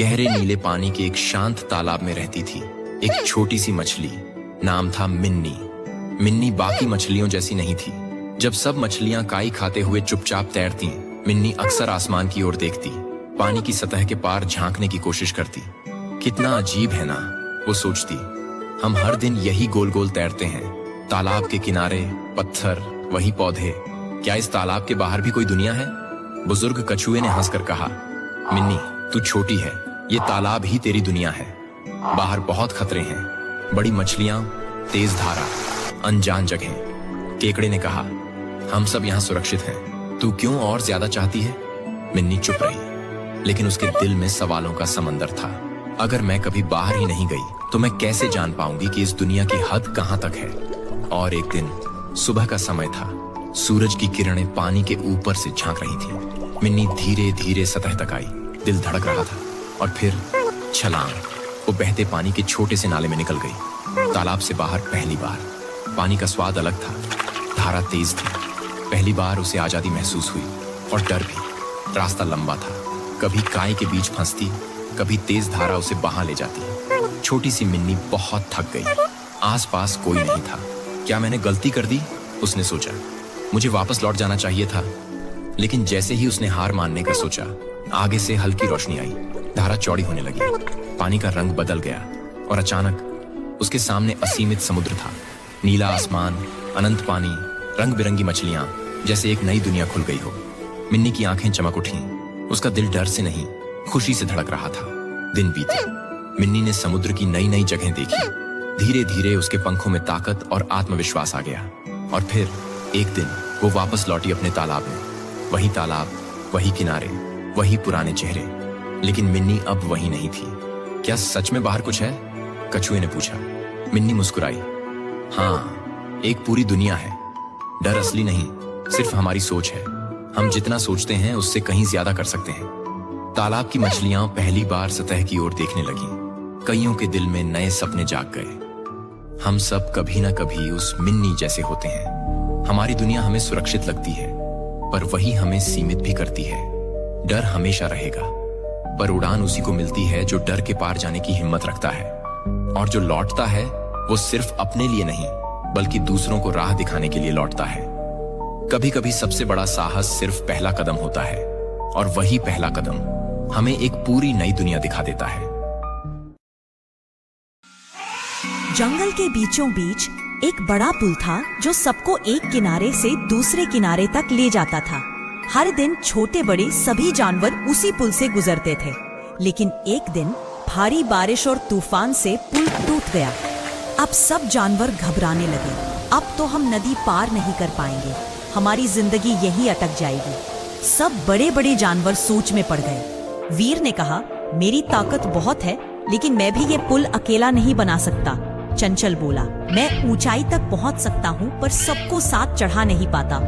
गहरे नीले पानी के एक शांत तालाब में रहती थी एक छोटी सी मछली। नाम था मिन्नी। मिन्नी बाकी मछलियों जैसी नहीं थी। जब सब मछलियां काई खाते हुए चुपचाप तैरती, मिन्नी अक्सर आसमान की ओर देखती, पानी की सतह के पार झांकने की कोशिश करती। कितना अजीब है ना, वो सोचती। हम हर दिन यही गोल गोल तैरते हैं, तालाब के किनारे पत्थर, वही पौधे। क्या इस तालाब के बाहर भी कोई दुनिया है? बुजुर्ग कछुए ने हंसकर कहा, मिन्नी तू छोटी है, ये तालाब ही तेरी दुनिया है। बाहर बहुत खतरे हैं, बड़ी मछलियां, तेज धारा, अनजान जगह। केकड़े ने कहा, हम सब यहाँ सुरक्षित हैं, तू क्यों और ज्यादा चाहती है? मिन्नी चुप रही, लेकिन उसके दिल में सवालों का समंदर था। अगर मैं कभी बाहर ही नहीं गई तो मैं कैसे जान पाऊंगी कि इस दुनिया की हद कहाँ तक है? और एक दिन सुबह का समय था, सूरज की किरणें पानी के ऊपर से झांक रही थी। मिन्नी धीरे धीरे सतह तक आई, दिल धड़क रहा था। और फिर छलांग, वो बहते पानी के छोटे से नाले में निकल गई। तालाब से बाहर पहली बार। पानी का स्वाद अलग था, धारा तेज थी। पहली बार उसे आजादी महसूस हुई, और डर भी। रास्ता लंबा था, कभी काई के बीच फंसती, कभी तेज धारा उसे बहा ले जाती। छोटी सी मिन्नी बहुत थक गई। आसपास कोई नहीं था। क्या मैंने गलती कर दी? उसने सोचा। मुझे वापस लौट जाना चाहिए था। लेकिन जैसे ही उसने हार मानने का सोचा, आगे से हल्की रोशनी आई। धारा चौड़ी होने लगी, पानी का रंग बदल गया, और अचानक उसके सामने असीमित समुद्र था। नीला आसमान, अनंत पानी, रंग बिरंगी मछलियां, जैसे एक नई दुनिया खुल गई हो। मिन्नी की आंखें चमक उठी। उसका दिल डर से नहीं, खुशी से धड़क रहा था। दिन बीते, मिन्नी ने समुद्र की नई नई जगह देखी। धीरे धीरे उसके पंखों में ताकत और आत्मविश्वास आ गया। और फिर एक दिन वो वापस लौटी अपने तालाब में। वही तालाब, वही किनारे, वही पुराने चेहरे। लेकिन मिन्नी अब वही नहीं थी। क्या सच में बाहर कुछ है? कछुए ने पूछा। मिन्नी मुस्कुराई। हाँ, एक पूरी दुनिया है। डर असली नहीं, सिर्फ हमारी सोच है। हम जितना सोचते हैं उससे कहीं ज्यादा कर सकते हैं। तालाब की मछलियां पहली बार सतह की ओर देखने लगीं। कईयों के दिल में नए सपने जाग गए। हम सब कभी ना कभी उस मिन्नी जैसे होते हैं। हमारी दुनिया हमें सुरक्षित लगती है, पर वही हमें सीमित भी करती है। डर हमेशा रहेगा, पर उड़ान उसी को मिलती है जो डर के पार जाने की हिम्मत रखता है। और जो लौटता है वो सिर्फ अपने लिए नहीं, बल्कि दूसरों को राह दिखाने के लिए लौटता है। कभी कभी सबसे बड़ा साहस सिर्फ पहला कदम होता है, और वही पहला कदम हमें एक पूरी नई दुनिया दिखा देता है। जंगल के बीचों बीच एक बड़ा पुल था जो सबको एक किनारे से दूसरे किनारे तक ले जाता था। हर दिन छोटे बड़े सभी जानवर उसी पुल से गुजरते थे। लेकिन एक दिन भारी बारिश और तूफान से पुल टूट गया। अब सब जानवर घबराने लगे। अब तो हम नदी पार नहीं कर पाएंगे, हमारी जिंदगी यहीं अटक जाएगी। सब बड़े बड़े जानवर सोच में पड़ गए। वीर ने कहा, मेरी ताकत बहुत है, लेकिन मैं भी ये पुल अकेला नहीं बना सकता। चंचल बोला, मैं ऊंचाई तक पहुंच सकता हूं, पर सबको साथ चढ़ा नहीं पाता।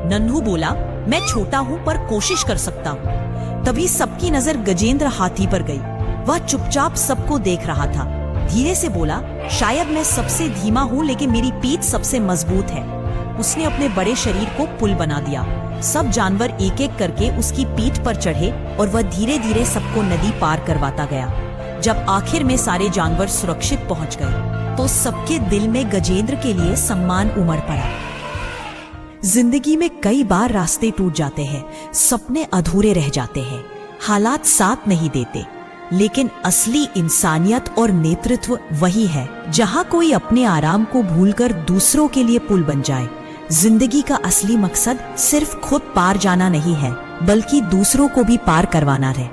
नन्हू बोला, मैं छोटा हूं पर कोशिश कर सकता हूं। तभी सबकी नजर गजेंद्र हाथी पर गई। वह चुपचाप सबको देख रहा था। धीरे से बोला, शायद मैं सबसे धीमा हूं, लेकिन मेरी पीठ सबसे मजबूत है। उसने अपने बड़े शरीर को पुल बना दिया। सब जानवर एक एक करके उसकी पीठ पर चढ़े, और वह धीरे धीरे सबको नदी पार करवाता गया। जब आखिर में सारे जानवर सुरक्षित पहुंच गए, तो सबके दिल में गजेंद्र के लिए सम्मान उमड़ पड़ा। जिंदगी में कई बार रास्ते टूट जाते हैं, सपने अधूरे रह जाते हैं, हालात साथ नहीं देते, लेकिन असली इंसानियत और नेतृत्व वही है जहां कोई अपने आराम को भूलकर दूसरों के लिए पुल बन जाए। जिंदगी का असली मकसद सिर्फ खुद पार जाना नहीं है, बल्कि दूसरों को भी पार करवाना है।